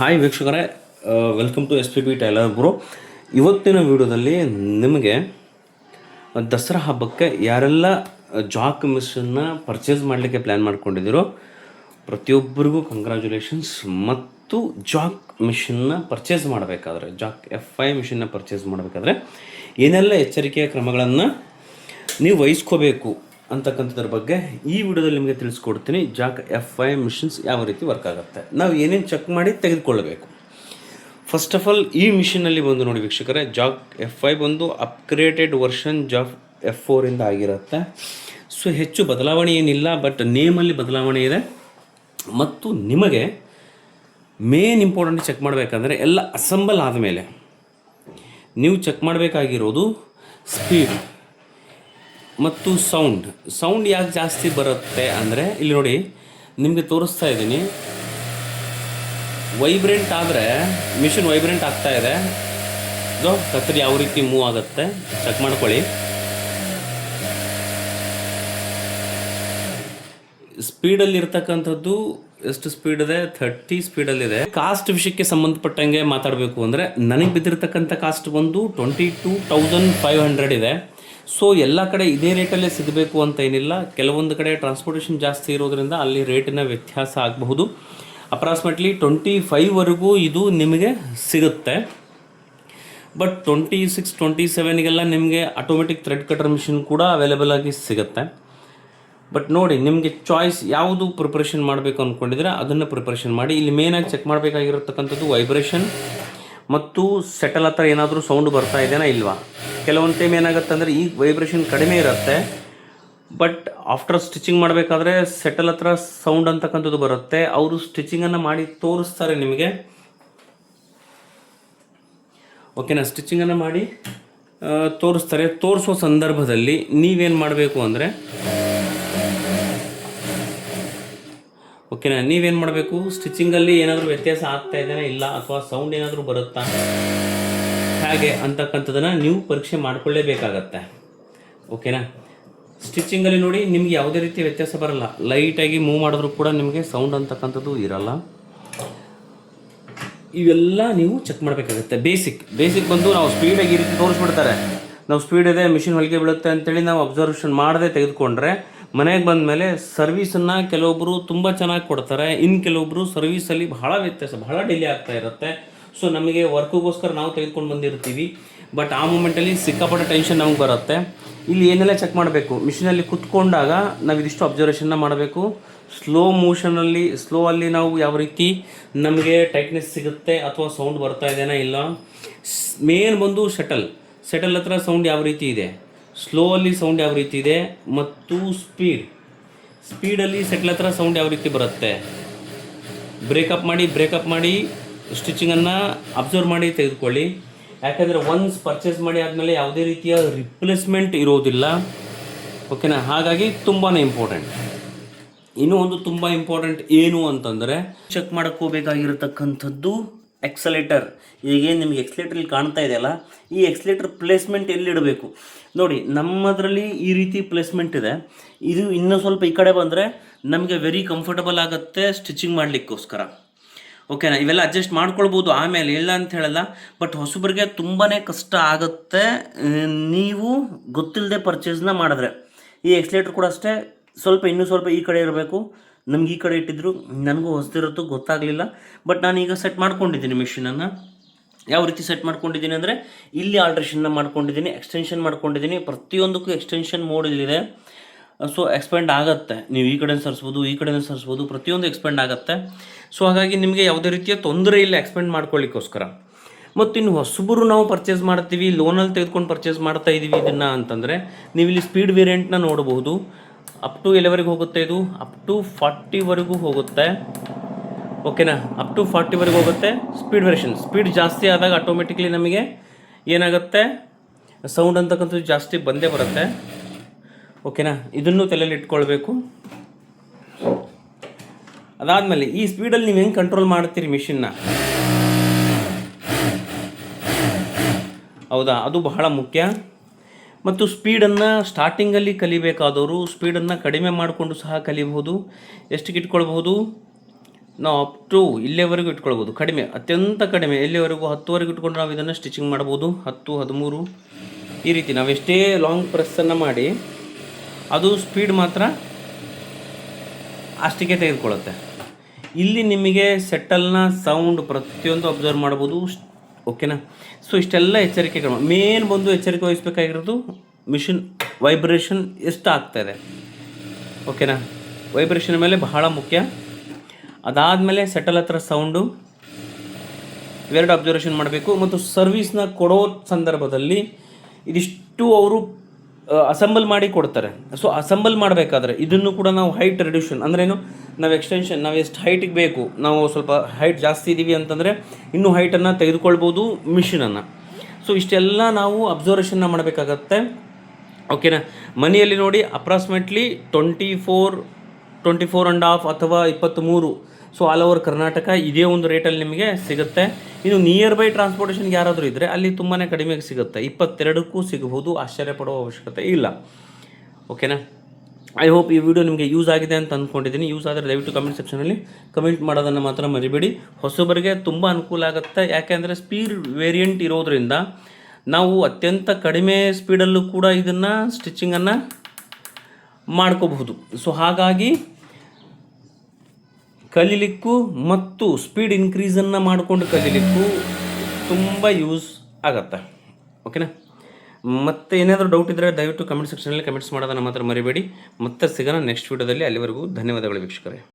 Hi ವೀಕ್ಷಕರೇ, welcome to S P B tailor bro. ಇವತ್ತಿನ ವಿಡಿಯೋದಲ್ಲಿ ನಿಮಗೆ ದಸರಾ ಹಬ್ಬಕ್ಕೆ ಯಾರೆಲ್ಲ ಜಾಕ್ ಮಿಷನ್ನ ಪರ್ಚೇಸ್ ಮಾಡಲಿಕ್ಕೆ ಪ್ಲ್ಯಾನ್ ಮಾಡ್ಕೊಂಡಿದ್ದೀರೋ ಪ್ರತಿಯೊಬ್ಬರಿಗೂ ಕಂಗ್ರ್ಯಾಚುಲೇಷನ್ಸ್. ಮತ್ತು ಜಾಕ್ ಮಿಷನ್ನ ಪರ್ಚೇಸ್ ಮಾಡಬೇಕಾದ್ರೆ, ಜಾಕ್ F5 ಮಿಷನ್ನ ಪರ್ಚೇಸ್ ಮಾಡಬೇಕಾದ್ರೆ ಏನೆಲ್ಲ ಎಚ್ಚರಿಕೆಯ ಕ್ರಮಗಳನ್ನು ನೀವು ವಹಿಸ್ಕೋಬೇಕು ಅಂತಕ್ಕಂಥದ್ರ ಬಗ್ಗೆ ಈ ವಿಡಿಯೋದಲ್ಲಿ ನಿಮಗೆ ತಿಳಿಸ್ಕೊಡ್ತೀನಿ. ಜಾಕ್ F5 ಮಿಷನ್ಸ್ ಯಾವ ರೀತಿ ವರ್ಕ್ ಆಗುತ್ತೆ, ನಾವು ಏನೇನು ಚೆಕ್ ಮಾಡಿ ತೆಗೆದುಕೊಳ್ಳಬೇಕು. ಫಸ್ಟ್ ಆಫ್ ಆಲ್ ಈ ಮಿಷಿನಲ್ಲಿ ಬಂದು ನೋಡಿ ವೀಕ್ಷಕರೇ, ಜಾಕ್ F5 ಒಂದು ಅಪ್ಗ್ರೇಡೆಡ್ ವರ್ಷನ್ ಜಾಕ್ F4 ಇಂದ ಆಗಿರುತ್ತೆ. ಸೊ ಹೆಚ್ಚು ಬದಲಾವಣೆ ಏನಿಲ್ಲ, ಬಟ್ ನೇಮಲ್ಲಿ ಬದಲಾವಣೆ ಇದೆ. ಮತ್ತು ನಿಮಗೆ ಮೇನ್ ಇಂಪಾರ್ಟೆಂಟ್ ಚೆಕ್ ಮಾಡಬೇಕಂದ್ರೆ ಎಲ್ಲ ಅಸೆಂಬಲ್ ಆದಮೇಲೆ ನೀವು ಚೆಕ್ ಮಾಡಬೇಕಾಗಿರೋದು ಸ್ಪೀಡ್ ಮತ್ತು ಸೌಂಡ್ ಯಾಕೆ ಜಾಸ್ತಿ ಬರುತ್ತೆ ಅಂದರೆ, ಇಲ್ಲಿ ನೋಡಿ ನಿಮಗೆ ತೋರಿಸ್ತಾ ಇದ್ದೀನಿ. ವೈಬ್ರೆಂಟ್ ಆದರೆ ಮಿಷಿನ್ ವೈಬ್ರೆಂಟ್ ಆಗ್ತಾ ಇದೆ. ಇದು ಕತ್ತರಿ ಯಾವ ರೀತಿ ಮೂವ್ ಆಗುತ್ತೆ ಚೆಕ್ ಮಾಡ್ಕೊಳ್ಳಿ. ಸ್ಪೀಡಲ್ಲಿ ಇರ್ತಕ್ಕಂಥದ್ದು ಎಷ್ಟು ಸ್ಪೀಡ್ ಇದೆ? 30 ಸ್ಪೀಡಲ್ಲಿದೆ. ಕಾಸ್ಟ್ ವಿಷಯಕ್ಕೆ ಸಂಬಂಧಪಟ್ಟಂಗೆ ಮಾತಾಡಬೇಕು ಅಂದರೆ, ನನಗೆ ಬಿದ್ದಿರ್ತಕ್ಕಂಥ ಕಾಸ್ಟ್ ಬಂದು 22,500 ಇದೆ. ಸೊ ಎಲ್ಲ ಕಡೆ ಇದೇ ರೇಟಲ್ಲೇ ಸಿಗಬೇಕು ಅಂತ ಏನಿಲ್ಲ. ಕೆಲವೊಂದು ಕಡೆ ಟ್ರಾನ್ಸ್ಪೋರ್ಟೇಷನ್ ಜಾಸ್ತಿ ಇರೋದ್ರಿಂದ ಅಲ್ಲಿ ರೇಟಿನ ವ್ಯತ್ಯಾಸ ಆಗಬಹುದು. ಅಪ್ರಾಕ್ಸಿಮೇಟ್ಲಿ 25ವರೆಗೂ ಇದು ನಿಮಗೆ ಸಿಗುತ್ತೆ. ಬಟ್ 26, 27ಗೆಲ್ಲ ನಿಮಗೆ ಆಟೋಮೆಟಿಕ್ ಥ್ರೆಡ್ ಕಟರ್ ಮಿಷಿನ್ ಕೂಡ ಅವೈಲೇಬಲ್ ಆಗಿ ಸಿಗುತ್ತೆ. ಬಟ್ ನೋಡಿ, ನಿಮಗೆ ಚಾಯ್ಸ್ ಯಾವುದು ಪ್ರಿಪ್ರೇಷನ್ ಮಾಡಬೇಕು ಅಂದ್ಕೊಂಡಿದ್ರೆ ಅದನ್ನು ಪ್ರಿಪ್ರೇಷನ್ ಮಾಡಿ. ಇಲ್ಲಿ ಮೇನಾಗಿ ಚೆಕ್ ಮಾಡಬೇಕಾಗಿರತಕ್ಕಂಥದ್ದು ವೈಬ್ರೇಷನ್ ಮತ್ತು ಸೆಟಲ್ ಹತ್ರ ಏನಾದರೂ ಸೌಂಡ್ ಬರ್ತಾ ಇದೆಯಾ ಇಲ್ವಾ. ಕೆಲವೊಂದು ಟೈಮ್ ಏನಾಗುತ್ತೆ ಅಂದರೆ ಈ ವೈಬ್ರೇಷನ್ ಕಡಿಮೆ ಇರುತ್ತೆ, ಬಟ್ ಆಫ್ಟರ್ ಸ್ಟಿಚಿಂಗ್ ಮಾಡಬೇಕಾದ್ರೆ ಸೆಟಲ್ ಹತ್ರ ಸೌಂಡ್ ಅಂತಕ್ಕಂಥದ್ದು ಬರುತ್ತೆ. ಅವರು ಸ್ಟಿಚಿಂಗನ್ನು ಮಾಡಿ ತೋರಿಸ್ತಾರೆ ನಿಮಗೆ, ಓಕೆನಾ. ಸ್ಟಿಚಿಂಗನ್ನು ಮಾಡಿ ತೋರಿಸ್ತಾರೆ. ತೋರಿಸೋ ಸಂದರ್ಭದಲ್ಲಿ ನೀವೇನು ಮಾಡಬೇಕು ಅಂದರೆ, ಓಕೆನಾ, ನೀವೇನು ಮಾಡಬೇಕು, ಸ್ಟಿಚಿಂಗಲ್ಲಿ ಏನಾದರೂ ವ್ಯತ್ಯಾಸ ಆಗ್ತಾ ಇದೆಯಾ ಇಲ್ಲ, ಅಥವಾ ಸೌಂಡ್ ಏನಾದರೂ ಬರುತ್ತಾ ಹೇಗೆ ಅಂತಕ್ಕಂಥದ್ದನ್ನು ನೀವು ಪರೀಕ್ಷೆ ಮಾಡಿಕೊಳ್ಳೇಬೇಕಾಗತ್ತೆ, ಓಕೆನಾ. ಸ್ಟಿಚಿಂಗಲ್ಲಿ ನೋಡಿ ನಿಮಗೆ ಯಾವುದೇ ರೀತಿ ವ್ಯತ್ಯಾಸ ಬರಲ್ಲ. ಲೈಟಾಗಿ ಮೂವ್ ಮಾಡಿದ್ರೂ ಕೂಡ ನಿಮಗೆ ಸೌಂಡ್ ಅಂತಕ್ಕಂಥದ್ದು ಇರಲ್ಲ. ಇವೆಲ್ಲ ನೀವು ಚೆಕ್ ಮಾಡಬೇಕಾಗುತ್ತೆ. ಬೇಸಿಕ್ ಬಂದು ನಾವು ಸ್ಪೀಡಾಗಿ ಈ ರೀತಿ ತೋರಿಸ್ಬಿಡ್ತಾರೆ, ನಾವು ಸ್ಪೀಡ್ ಇದೆ ಮಿಷಿನ್ ಹೊಲಿಗೆ ಬೀಳುತ್ತೆ ಅಂತೇಳಿ ನಾವು ಅಬ್ಸರ್ವೇಷನ್ ಮಾಡದೆ ತೆಗೆದುಕೊಂಡ್ರೆ ಮನೆಗೆ ಬಂದ ಮೇಲೆ ಸರ್ವೀಸನ್ನು ಕೆಲವೊಬ್ಬರು ತುಂಬ ಚೆನ್ನಾಗಿ ಕೊಡ್ತಾರೆ, ಇನ್ನು ಕೆಲವೊಬ್ಬರು ಸರ್ವೀಸಲ್ಲಿ ಬಹಳ ವ್ಯತ್ಯಾಸ, ಬಹಳ ಡಿಲೇ ಆಗ್ತಾ ಇರುತ್ತೆ. ಸೊ ನಮಗೆ ವರ್ಕ್ಗೋಸ್ಕರ ನಾವು ತೆಗೆದುಕೊಂಡು ಬಂದಿರ್ತೀವಿ, ಬಟ್ ಆ ಮೂಮೆಂಟಲ್ಲಿ ಸಿಕ್ಕಾಪಟ್ಟೆ ಟೆನ್ಷನ್ ನಮಗೆ ಬರುತ್ತೆ. ಇಲ್ಲಿ ಏನೆಲ್ಲ ಚೆಕ್ ಮಾಡಬೇಕು, ಮಿಷಿನಲ್ಲಿ ಕುತ್ಕೊಂಡಾಗ ನಾವು ಇದಿಷ್ಟು ಅಬ್ಸರ್ವೇಷನ್ನ ಮಾಡಬೇಕು. ಸ್ಲೋ ಅಲ್ಲಿ ನಾವು ಯಾವ ರೀತಿ ನಮಗೆ ಟೈಟ್ನೆಸ್ ಸಿಗುತ್ತೆ ಅಥವಾ ಸೌಂಡ್ ಬರ್ತಾ ಇದೆಯಾ ಇಲ್ಲ. ಮೇನ್ ಬಂದು ಸೆಟಲ್ ಹತ್ರ ಸೌಂಡ್ ಯಾವ ರೀತಿ ಇದೆ, ಸ್ಲೋವಲ್ಲಿ ಸೌಂಡ್ ಯಾವ ರೀತಿ ಇದೆ, ಮತ್ತು ಸ್ಪೀಡಲ್ಲಿ ಸೆಟ್ಲ್ ಹತ್ರ ಸೌಂಡ್ ಯಾವ ರೀತಿ ಬರುತ್ತೆ. ಬ್ರೇಕಪ್ ಮಾಡಿ ಸ್ಟಿಚಿಂಗನ್ನು ಅಬ್ಸರ್ವ್ ಮಾಡಿ ತೆಗೆದುಕೊಳ್ಳಿ. ಯಾಕಂದರೆ ಒನ್ಸ್ ಪರ್ಚೇಸ್ ಮಾಡಿ ಆದಮೇಲೆ ಯಾವುದೇ ರೀತಿಯ ರಿಪ್ಲೇಸ್ಮೆಂಟ್ ಇರೋದಿಲ್ಲ, ಓಕೆನಾ. ಹಾಗಾಗಿ ತುಂಬಾ ಇಂಪಾರ್ಟೆಂಟ್. ಇನ್ನೂ ಒಂದು ತುಂಬ ಇಂಪಾರ್ಟೆಂಟ್ ಏನು ಅಂತಂದರೆ, ಚೆಕ್ ಮಾಡೋಕ್ಕೋಬೇಕಾಗಿರತಕ್ಕಂಥದ್ದು ಎಕ್ಸಲೇಟರ್. ಈಗೇನು ನಿಮಗೆ ಎಕ್ಸಲೇಟರ್ ಕಾಣ್ತಾ ಇದೆಯಲ್ಲ, ಈ ಎಕ್ಸಲೇಟರ್ ಪ್ಲೇಸ್ಮೆಂಟ್ ಎಲ್ಲಿಡಬೇಕು ನೋಡಿ. ನಮ್ಮದರಲ್ಲಿ ಈ ರೀತಿ ಪ್ಲೇಸ್ಮೆಂಟ್ ಇದೆ. ಇದು ಇನ್ನೂ ಸ್ವಲ್ಪ ಈ ಕಡೆ ಬಂದರೆ ನಮಗೆ ವೆರಿ ಕಂಫರ್ಟಬಲ್ ಆಗುತ್ತೆ ಸ್ಟಿಚಿಂಗ್ ಮಾಡಲಿಕ್ಕೋಸ್ಕರ, ಓಕೆನಾ. ಇವೆಲ್ಲ ಅಡ್ಜಸ್ಟ್ ಮಾಡ್ಕೊಳ್ಬೋದು ಆಮೇಲೆ, ಇಲ್ಲ ಅಂತ ಹೇಳಲ್ಲ. ಬಟ್ ಹೊಸಬರಿಗೆ ತುಂಬಾ ಕಷ್ಟ ಆಗುತ್ತೆ ನೀವು ಗೊತ್ತಿಲ್ಲದೆ ಪರ್ಚೇಸ್ನ ಮಾಡಿದ್ರೆ. ಈ ಎಕ್ಸಲೇಟರ್ ಕೂಡ ಅಷ್ಟೇ, ಇನ್ನೂ ಸ್ವಲ್ಪ ಈ ಕಡೆ ಇರಬೇಕು. ನಮ್ಗೆ ಈ ಕಡೆ ಇಟ್ಟಿದ್ರು, ನನಗೂ ಹೊಸದಿರುತ್ತೋ ಗೊತ್ತಾಗಲಿಲ್ಲ. ಬಟ್ ನಾನೀಗ ಸೆಟ್ ಮಾಡ್ಕೊಂಡಿದ್ದೀನಿ ಮಿಷಿನನ್ನು. ಯಾವ ರೀತಿ ಸೆಟ್ ಮಾಡ್ಕೊಂಡಿದ್ದೀನಿ ಅಂದರೆ, ಇಲ್ಲಿ ಆಲ್ಟ್ರೇಷನ್ನ ಮಾಡ್ಕೊಂಡಿದ್ದೀನಿ, ಎಕ್ಸ್ಟೆನ್ಷನ್ ಮಾಡ್ಕೊಂಡಿದ್ದೀನಿ. ಪ್ರತಿಯೊಂದಕ್ಕೂ ಎಕ್ಸ್ಟೆನ್ಷನ್ ಮೋಡ್ ಇಲ್ಲಿದೆ. ಸೊ ಎಕ್ಸ್ಪೆಂಡ್ ಆಗುತ್ತೆ, ನೀವು ಈ ಕಡೆಯಿಂದ ಸರಿಸ್ಬೋದು, ಪ್ರತಿಯೊಂದು ಎಕ್ಸ್ಪೆಂಡ್ ಆಗುತ್ತೆ. ಸೊ ಹಾಗಾಗಿ ನಿಮಗೆ ಯಾವುದೇ ರೀತಿಯ ತೊಂದರೆ ಇಲ್ಲ ಎಕ್ಸ್ಪೆಂಡ್ ಮಾಡ್ಕೊಳ್ಳಿಕ್ಕೋಸ್ಕರ. ಮತ್ತು ಇನ್ನು ಹೊಸಬರು ನಾವು ಪರ್ಚೇಸ್ ಮಾಡ್ತೀವಿ, ಲೋನಲ್ಲಿ ತೆಗೆದುಕೊಂಡು ಪರ್ಚೇಸ್ ಮಾಡ್ತಾ ಇದ್ದೀವಿ ಇದನ್ನು ಅಂತಂದರೆ, ನೀವು ಇಲ್ಲಿ ಸ್ಪೀಡ್ ವೇರಿಯಂಟ್ನ ನೋಡಬಹುದು. ಅಪ್ ಟು 11ವರೆಗೆ ಹೋಗುತ್ತೆ, ಇದು ಅಪ್ ಟು 40ವರೆಗೂ ಹೋಗುತ್ತೆ, ಓಕೆನಾ. ಅಪ್ ಟು 40ವರೆಗೂ ಹೋಗುತ್ತೆ ಸ್ಪೀಡ್ ವೇರಿಯೇಷನ್. ಸ್ಪೀಡ್ ಜಾಸ್ತಿ ಆದಾಗ ಆಟೋಮೆಟಿಕ್ಲಿ ನಮಗೆ ಏನಾಗುತ್ತೆ, ಸೌಂಡ್ ಅಂತಕ್ಕಂಥದ್ದು ಜಾಸ್ತಿ ಬಂದೇ ಬರುತ್ತೆ, ಓಕೆನಾ. ಇದನ್ನು ತಲೆಯಲ್ಲಿ ಇಟ್ಕೊಳ್ಬೇಕು. ಅದಾದಮೇಲೆ ಈ ಸ್ಪೀಡಲ್ಲಿ ನೀವು ಹೆಂಗೆ ಕಂಟ್ರೋಲ್ ಮಾಡ್ತೀರಿ ಮಿಷಿನ್ನ, ಹೌದಾ, ಅದು ಬಹಳ ಮುಖ್ಯ. ಮತ್ತು ಸ್ಪೀಡನ್ನು ಸ್ಟಾರ್ಟಿಂಗಲ್ಲಿ ಕಲಿಬೇಕಾದವರು ಸ್ಪೀಡನ್ನು ಕಡಿಮೆ ಮಾಡಿಕೊಂಡು ಸಹ ಕಲಿಬಹುದು. ಎಷ್ಟಕ್ಕೆ ಇಟ್ಕೊಳ್ಬಹುದು, ನಾವು ಅಪ್ ಟು ಇಲ್ಲಿವರೆಗೂ ಇಟ್ಕೊಳ್ಬೋದು, ಕಡಿಮೆ, ಅತ್ಯಂತ ಕಡಿಮೆ ಎಲ್ಲಿವರೆಗೂ 10ವರೆಗೂ ಇಟ್ಕೊಂಡು ನಾವು ಇದನ್ನು ಸ್ಟಿಚಿಂಗ್ ಮಾಡ್ಬೋದು. 10, 13 ಈ ರೀತಿ ನಾವು ಎಷ್ಟೇ ಲಾಂಗ್ ಪ್ರೆಸ್ಸನ್ನು ಮಾಡಿ ಅದು ಸ್ಪೀಡ್ ಮಾತ್ರ ಅಷ್ಟಕ್ಕೆ ತೆಗೆದುಕೊಳ್ಳುತ್ತೆ. ಇಲ್ಲಿ ನಿಮಗೆ ಸೆಟಲ್ನ ಸೌಂಡ್ ಪ್ರತಿಯೊಂದು ಅಬ್ಸರ್ವ್ ಮಾಡ್ಬೋದು. ಓಕೆನಾ? ಸೊ ಇಷ್ಟೆಲ್ಲ ಎಚ್ಚರಿಕೆಗಳು. ಮೇನ್ ಬಂದು ಎಚ್ಚರಿಕೆ ವಹಿಸಬೇಕಾಗಿರೋದು ಮಿಷಿನ್ ವೈಬ್ರೇಷನ್ ಎಷ್ಟು ಆಗ್ತಾಯಿದೆ. ಓಕೆನಾ? ವೈಬ್ರೇಷನ್ ಮೇಲೆ ಬಹಳ ಮುಖ್ಯ. ಅದಾದಮೇಲೆ ಸೆಟಲ್ ಹತ್ರ ಸೌಂಡು ಇವೆರಡು ಅಬ್ಸರ್ವೇಷನ್ ಮಾಡಬೇಕು. ಮತ್ತು ಸರ್ವಿಸ್ನ ಕೊಡೋ ಸಂದರ್ಭದಲ್ಲಿ ಇದಿಷ್ಟು ಅವರು ಅಸೆಂಬಲ್ ಮಾಡಿ ಕೊಡ್ತಾರೆ. ಸೊ ಅಸೆಂಬಲ್ ಮಾಡಬೇಕಾದ್ರೆ ಇದನ್ನು ಕೂಡ ನಾವು ಹೈಟ್ ರಿಡ್ಯೂಷನ್ ಅಂದ್ರೇನು, ನಾವು ಎಕ್ಸ್ಟೆನ್ಷನ್ ನಾವು ಎಷ್ಟು ಹೈಟಿಗೆ ಬೇಕು, ನಾವು ಸ್ವಲ್ಪ ಹೈಟ್ ಜಾಸ್ತಿ ಇದ್ದೀವಿ ಅಂತಂದರೆ ಇನ್ನೂ ಹೈಟನ್ನು ತೆಗೆದುಕೊಳ್ಬೋದು ಮಿಷಿನನ್ನು. ಸೊ ಇಷ್ಟೆಲ್ಲ ನಾವು ಅಬ್ಸರ್ವೇಷನ್ನ ಮಾಡಬೇಕಾಗತ್ತೆ. ಓಕೆನಾ? ಮನೆಯಲ್ಲಿ ನೋಡಿ ಅಪ್ರಾಕ್ಸಿಮೇಟ್ಲಿ 24.5 ಅಥವಾ 23. ಸೊ ಆಲ್ ಓವರ್ ಕರ್ನಾಟಕ ಇದೇ ಒಂದು ರೇಟಲ್ಲಿ ನಿಮಗೆ ಸಿಗುತ್ತೆ. ಇನ್ನು ನಿಯರ್ ಬೈ ಟ್ರಾನ್ಸ್ಪೋರ್ಟೇಷನ್ಗೆ ಯಾರಾದರೂ ಇದ್ದರೆ ಅಲ್ಲಿ ತುಂಬಾ ಕಡಿಮೆಗೆ ಸಿಗುತ್ತೆ, 22ಕ್ಕೂ ಸಿಗಬಹುದು, ಆಶ್ಚರ್ಯಪಡುವ ಅವಶ್ಯಕತೆ ಇಲ್ಲ. ಓಕೆನಾ? ಐ ಹೋಪ್ ಈ ವಿಡಿಯೋ ನಿಮಗೆ ಯೂಸ್ ಆಗಿದೆ ಅಂತ ಅಂದ್ಕೊಂಡಿದ್ದೀನಿ. ಯೂಸ್ ಆದರೆ ದಯವಿಟ್ಟು ಕಮೆಂಟ್ ಸೆಕ್ಷನಲ್ಲಿ ಕಮೆಂಟ್ ಮಾಡೋದನ್ನು ಮಾತ್ರ ಮರಿಬೇಡಿ. ಹೊಸಬರಿಗೆ ತುಂಬ ಅನುಕೂಲ ಆಗುತ್ತೆ. ಯಾಕೆಂದರೆ ಸ್ಪೀಡ್ ವೇರಿಯಂಟ್ ಇರೋದರಿಂದ ನಾವು ಅತ್ಯಂತ ಕಡಿಮೆ ಸ್ಪೀಡಲ್ಲೂ ಕೂಡ ಇದನ್ನು ಸ್ಟಿಚಿಂಗನ್ನು ಮಾಡ್ಕೋಬಹುದು. ಸೊ ಹಾಗಾಗಿ ಕಲೀಲಿಕ್ಕೂ ಮತ್ತು ಸ್ಪೀಡ್ ಇನ್ಕ್ರೀಸನ್ನು ಮಾಡಿಕೊಂಡು ಕಲೀಲಿಕ್ಕೂ ತುಂಬ ಯೂಸ್ ಆಗುತ್ತೆ. ಓಕೆನಾ? ಮತ್ತೆ ಏನಾದರೂ ಡೌಟ್ ಇದ್ದರೆ ದಯವಿಟ್ಟು ಕಮೆಂಟ್ ಸೆಕ್ಷನಲ್ಲಿ ಕಮೆಂಟ್ಸ್ ಮಾಡೋದನ್ನು ಮಾತ್ರ ಮರಿಬೇಡಿ. ಮತ್ತೆ ಸಿಗೋಣ ನೆಕ್ಸ್ಟ್ ವಿಡಿಯೋದಲ್ಲಿ. ಅಲ್ಲಿವರೆಗೂ ಧನ್ಯವಾದಗಳು ವೀಕ್ಷಕರೇ.